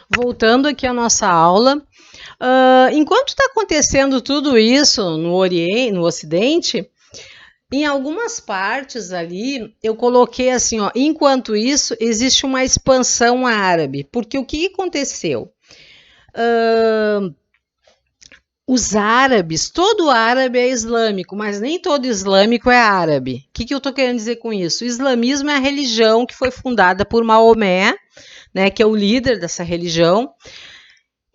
Voltando aqui à nossa aula, enquanto está acontecendo tudo isso no Oriente, no Ocidente, em algumas partes ali, eu coloquei assim, ó, enquanto isso, existe uma expansão árabe, porque o que aconteceu? Os árabes, todo árabe é islâmico, mas nem todo islâmico é árabe. O que eu estou querendo dizer com isso? O islamismo é a religião que foi fundada por Maomé, né, que é o líder dessa religião.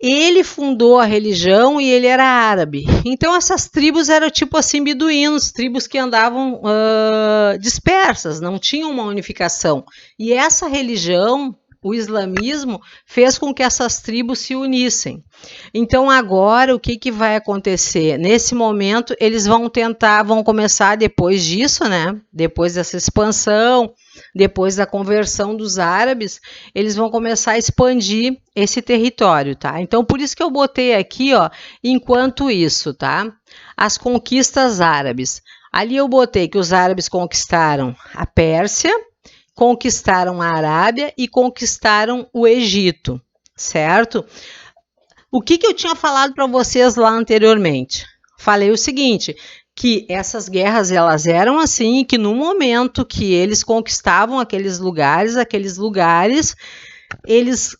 Ele fundou a religião e ele era árabe. Então essas tribos eram tipo assim beduínos, tribos que andavam dispersas, não tinham uma unificação. E essa religião, o islamismo, fez com que essas tribos se unissem. Então agora o que vai acontecer? Nesse momento eles vão começar depois disso, né? Depois dessa expansão, depois da conversão dos árabes, eles vão começar a expandir esse território, tá? Então, por isso que eu botei aqui, ó, enquanto isso, tá? As conquistas árabes. Ali eu botei que os árabes conquistaram a Pérsia, conquistaram a Arábia e conquistaram o Egito, certo? O que eu tinha falado para vocês lá anteriormente? Falei o seguinte, que essas guerras elas eram assim, que no momento que eles conquistavam aqueles lugares eles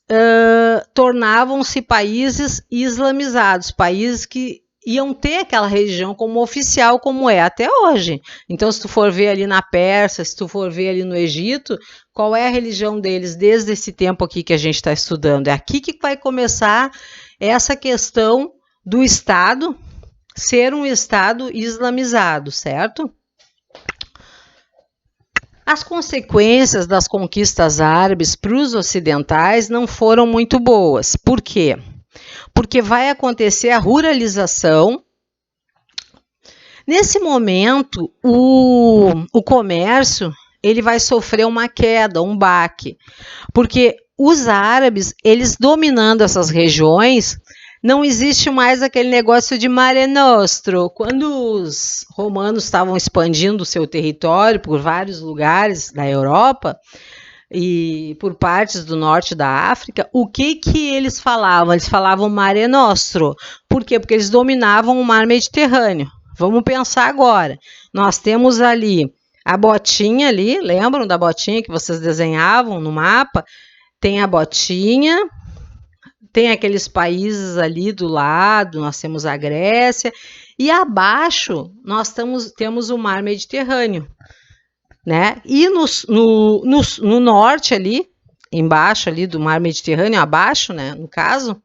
tornavam-se países islamizados, países que iam ter aquela região como oficial, como é até hoje. Então, se tu for ver ali na Pérsia, se tu for ver ali no Egito, qual é a religião deles desde esse tempo aqui que a gente está estudando? É aqui que vai começar essa questão do Estado ser um Estado islamizado, certo? As consequências das conquistas árabes para os ocidentais não foram muito boas. Por quê? Porque vai acontecer a ruralização. Nesse momento, o comércio ele vai sofrer uma queda, um baque, porque os árabes, eles dominando essas regiões, não existe mais aquele negócio de Mare Nostrum. Quando os romanos estavam expandindo o seu território por vários lugares da Europa e por partes do norte da África, o que eles falavam? Eles falavam Mare Nostrum. Por quê? Porque eles dominavam o mar Mediterrâneo. Vamos pensar agora. Nós temos ali a botinha ali, lembram da botinha que vocês desenhavam no mapa? Tem a botinha, tem aqueles países ali do lado, nós temos a Grécia, e abaixo nós temos o mar Mediterrâneo, né? E no norte ali, embaixo ali do mar Mediterrâneo, abaixo, né, no caso,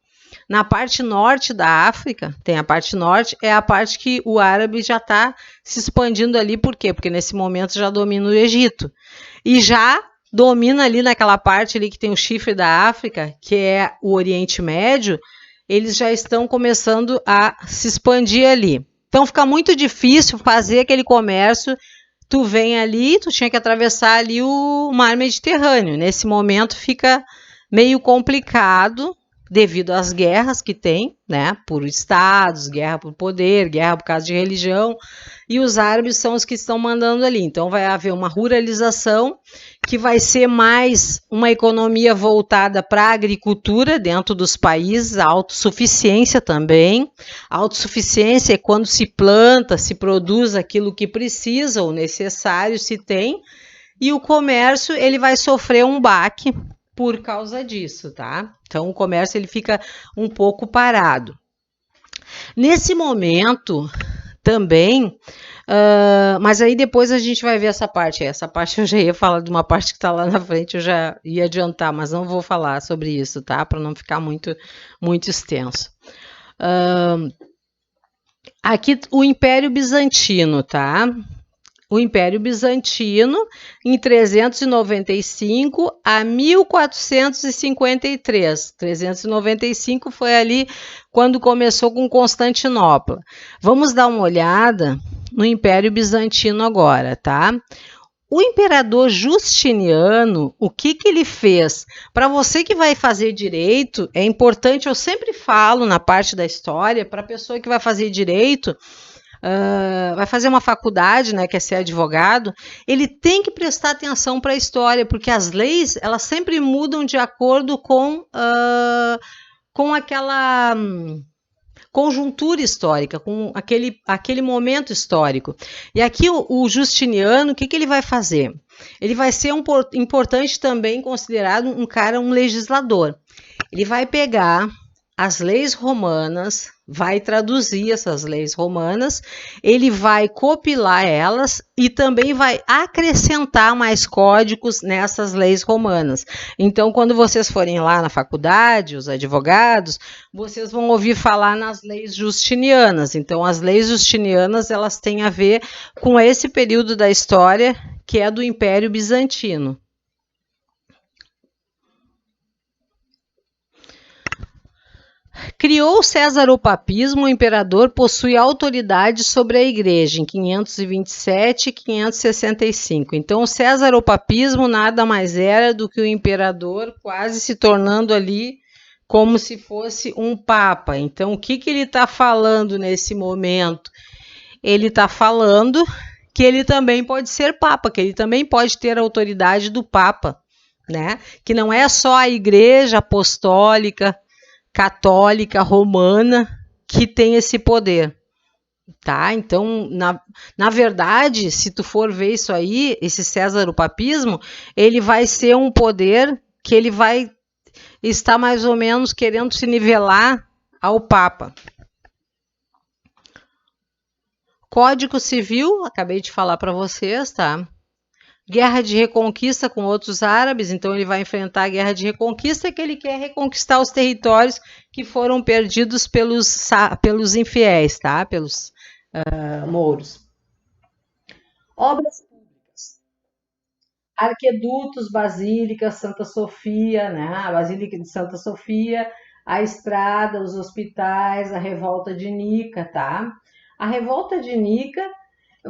na parte norte da África, tem a parte norte, é a parte que o árabe já está se expandindo ali, por quê? Porque nesse momento já domina o Egito. E já domina ali naquela parte ali que tem o chifre da África, que é o Oriente Médio, eles já estão começando a se expandir ali. Então fica muito difícil fazer aquele comércio. Tu vem ali, tu tinha que atravessar ali o mar Mediterrâneo. Nesse momento fica meio complicado devido às guerras que tem, né, por estados, guerra por poder, guerra por causa de religião, e os árabes são os que estão mandando ali. Então vai haver uma ruralização que vai ser mais uma economia voltada para a agricultura dentro dos países, a autossuficiência também. A autossuficiência é quando se planta, se produz aquilo que precisa ou necessário se tem, e o comércio ele vai sofrer um baque por causa disso, tá? Então o comércio ele fica um pouco parado. Nesse momento também, mas aí depois a gente vai ver essa parte. Essa parte eu já ia falar de uma parte que está lá na frente, eu já ia adiantar, mas não vou falar sobre isso, tá? Para não ficar muito extenso. Aqui o Império Bizantino, tá? O Império Bizantino, em 395 a 1453. 395 foi ali quando começou com Constantinopla. Vamos dar uma olhada no Império Bizantino agora, tá? O imperador Justiniano, o que ele fez? Para você que vai fazer direito, é importante, eu sempre falo na parte da história, para a pessoa que vai fazer direito, vai fazer uma faculdade, né, quer ser advogado, ele tem que prestar atenção para a história, porque as leis, elas sempre mudam de acordo com aquela conjuntura histórica, com aquele momento histórico. E aqui o Justiniano, o que ele vai fazer? Ele vai ser importante também, considerado um legislador. Ele vai pegar as leis romanas, vai traduzir essas leis romanas, ele vai compilar elas e também vai acrescentar mais códigos nessas leis romanas. Então, quando vocês forem lá na faculdade, os advogados, vocês vão ouvir falar nas leis justinianas. Então, as leis justinianas, elas têm a ver com esse período da história que é do Império Bizantino. Criou César o papismo, o imperador possui autoridade sobre a igreja em 527 e 565. Então, o César o papismo nada mais era do que o imperador, quase se tornando ali como se fosse um papa. Então, o que ele está falando nesse momento? Ele está falando que ele também pode ser papa, que ele também pode ter a autoridade do papa, né? Que não é só a igreja apostólica, católica, romana, que tem esse poder, tá? Então, na verdade, se tu for ver isso aí, esse César o papismo, ele vai ser um poder que ele vai estar mais ou menos querendo se nivelar ao Papa. Código Civil, acabei de falar para vocês, tá? Guerra de reconquista com outros árabes, então ele vai enfrentar a guerra de reconquista, que ele quer reconquistar os territórios que foram perdidos pelos infiéis, tá? Pelos mouros. Obras públicas. Arquedutos, basílicas, Santa Sofia, né? A Basílica de Santa Sofia, a estrada, os hospitais, a revolta de Nica, tá? A revolta de Nica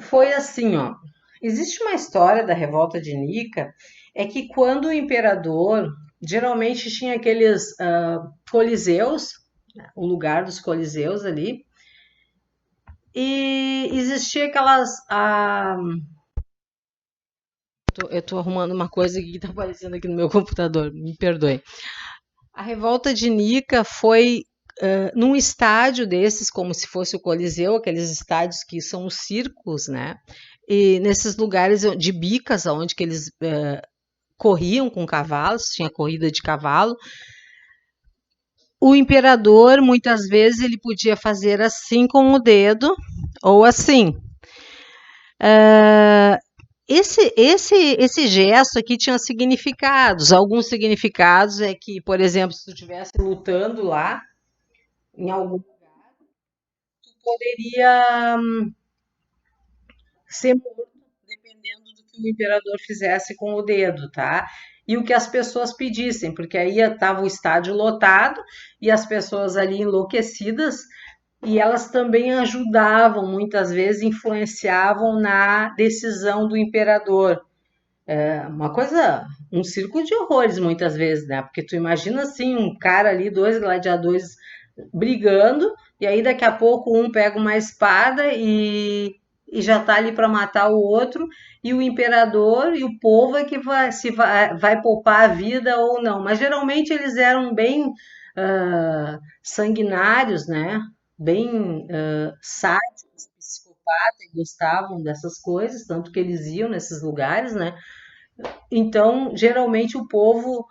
foi assim, ó. Existe uma história da revolta de Nica, é que quando o imperador, geralmente tinha aqueles coliseus, o lugar dos coliseus ali, e existia aquelas... eu tô arrumando uma coisa que tá aparecendo aqui no meu computador, me perdoe. A revolta de Nica foi num estádio desses, como se fosse o Coliseu, aqueles estádios que são os circos, né? E nesses lugares de bicas, onde que eles corriam com cavalos, tinha corrida de cavalo. O imperador, muitas vezes, ele podia fazer assim com o dedo, ou assim. Esse gesto aqui tinha significados. Alguns significados é que, por exemplo, se tu estivesse lutando lá, em algum lugar, tu poderia ser morto, dependendo do que o imperador fizesse com o dedo, tá? E o que as pessoas pedissem, porque aí estava o estádio lotado e as pessoas ali enlouquecidas, e elas também ajudavam, muitas vezes influenciavam na decisão do imperador. Uma coisa, um circo de horrores muitas vezes, né? Porque tu imagina assim, um cara ali, dois gladiadores brigando, e aí daqui a pouco um pega uma espada e já tá ali para matar o outro, e o imperador e o povo é que vai poupar a vida ou não. Mas geralmente eles eram bem sanguinários, né? Bem sádicos, psicopatas, e gostavam dessas coisas, tanto que eles iam nesses lugares, né? Então, geralmente o povo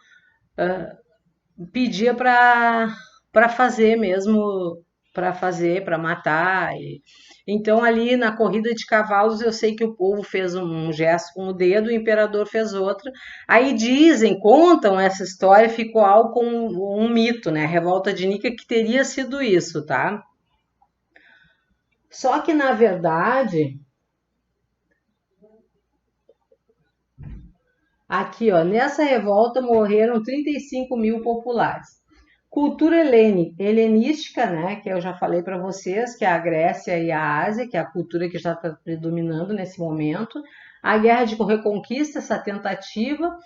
pedia para fazer mesmo, para matar. Então, ali na corrida de cavalos, eu sei que o povo fez um gesto com o dedo, o imperador fez outro. Aí dizem, contam essa história, ficou algo como um mito, né? A revolta de Nica que teria sido isso, tá? Só que, na verdade, aqui, ó, nessa revolta morreram 35 mil populares. Cultura helenística, né, que eu já falei para vocês, que é a Grécia e a Ásia, que é a cultura que já está predominando nesse momento. A Guerra de Reconquista, essa tentativa.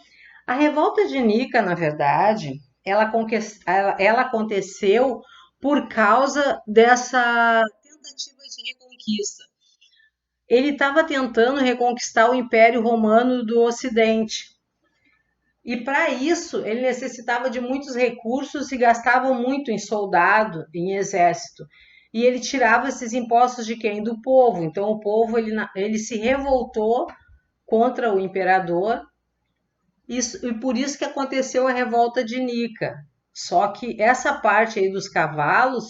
A revolta de Nica, na verdade, ela aconteceu por causa dessa tentativa de reconquista. ele estava tentando reconquistar o Império Romano do Ocidente. E para isso, ele necessitava de muitos recursos e gastava muito em soldado, em exército. E ele tirava esses impostos de quem? Do povo. Então, o povo ele se revoltou contra o imperador e por isso que aconteceu a revolta de Nica. Só que essa parte aí dos cavalos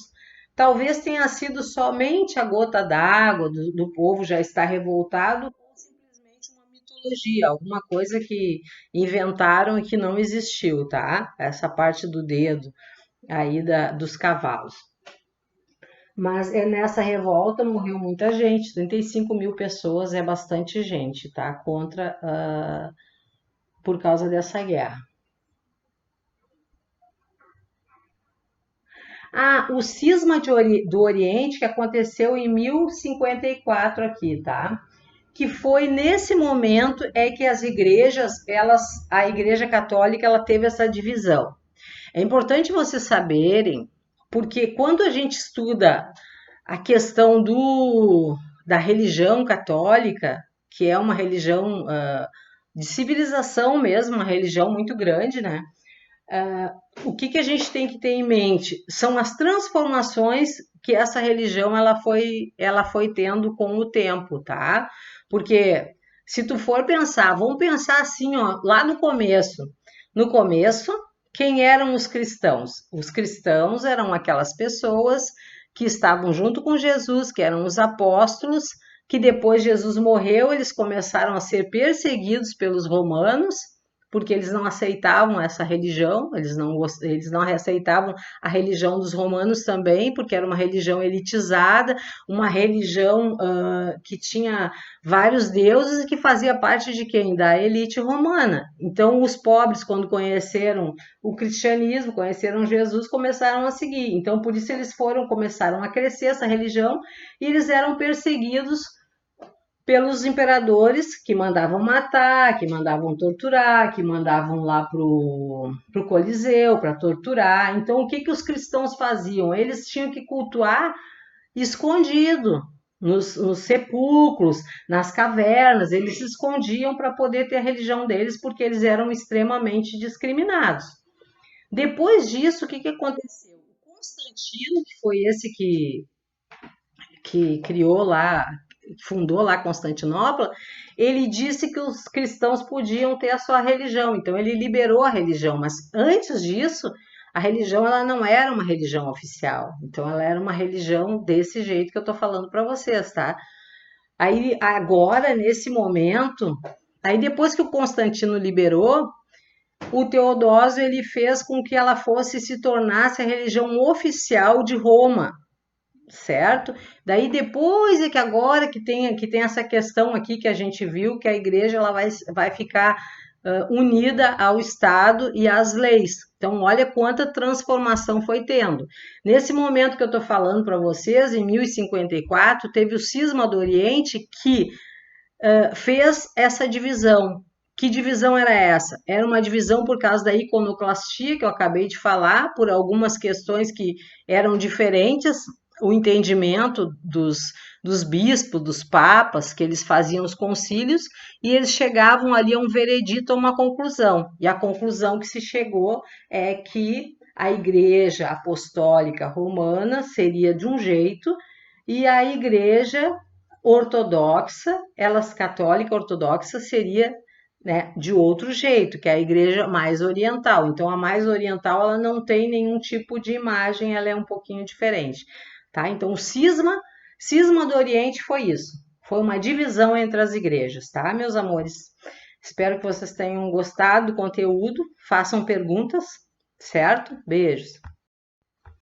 talvez tenha sido somente a gota d'água do povo já estar revoltado ou simplesmente uma mitologia, alguma coisa que inventaram e que não existiu, tá? Essa parte do dedo aí dos cavalos. Mas nessa revolta morreu muita gente, 35 mil pessoas é bastante gente, tá? Contra, por causa dessa guerra. Ah, o cisma do Oriente que aconteceu em 1054 aqui, tá? Que foi nesse momento é que as igrejas, a Igreja Católica, ela teve essa divisão. É importante vocês saberem, porque quando a gente estuda a questão da religião católica, que é uma religião de civilização mesmo, uma religião muito grande, né? O que a gente tem que ter em mente? São as transformações que essa religião ela foi tendo com o tempo, tá? Porque se tu for pensar, vamos pensar assim, ó, lá no começo. No começo, quem eram os cristãos? Os cristãos eram aquelas pessoas que estavam junto com Jesus, que eram os apóstolos, que depois Jesus morreu, eles começaram a ser perseguidos pelos romanos porque eles não aceitavam essa religião, eles não aceitavam a religião dos romanos também, porque era uma religião elitizada, uma religião que tinha vários deuses e que fazia parte de quem? Da elite romana. Então, os pobres, quando conheceram o cristianismo, conheceram Jesus, começaram a seguir. Então, por isso eles começaram a crescer essa religião e eles eram perseguidos pelos imperadores que mandavam matar, que mandavam torturar, que mandavam lá pro Coliseu para torturar. Então, o que os cristãos faziam? Eles tinham que cultuar escondido, nos sepulcros, nas cavernas, eles se escondiam para poder ter a religião deles, porque eles eram extremamente discriminados. Depois disso, o que aconteceu? O Constantino, que foi esse que criou lá, fundou lá Constantinopla, ele disse que os cristãos podiam ter a sua religião, então ele liberou a religião, mas antes disso, a religião ela não era uma religião oficial, então ela era uma religião desse jeito que eu tô falando para vocês, tá? Aí agora, nesse momento, aí depois que o Constantino liberou, o Teodósio ele fez com que ela se tornasse a religião oficial de Roma, certo? Daí depois é que agora que tem essa questão aqui que a gente viu que a igreja ela vai ficar unida ao Estado e às leis. Então, olha quanta transformação foi tendo. Nesse momento que eu estou falando para vocês, em 1054, teve o cisma do Oriente que fez essa divisão. Que divisão era essa? Era uma divisão por causa da iconoclastia que eu acabei de falar, por algumas questões que eram diferentes, o entendimento dos bispos, dos papas, que eles faziam os concílios, e eles chegavam ali a um veredito, a uma conclusão. E a conclusão que se chegou é que a Igreja Apostólica Romana seria de um jeito, e a Igreja Ortodoxa, católica ortodoxa, seria, né, de outro jeito, que é a igreja mais oriental. Então, a mais oriental, ela não tem nenhum tipo de imagem, ela é um pouquinho diferente, tá? Então, o cisma do Oriente foi isso. Foi uma divisão entre as igrejas, tá, meus amores? Espero que vocês tenham gostado do conteúdo. Façam perguntas, certo? Beijos.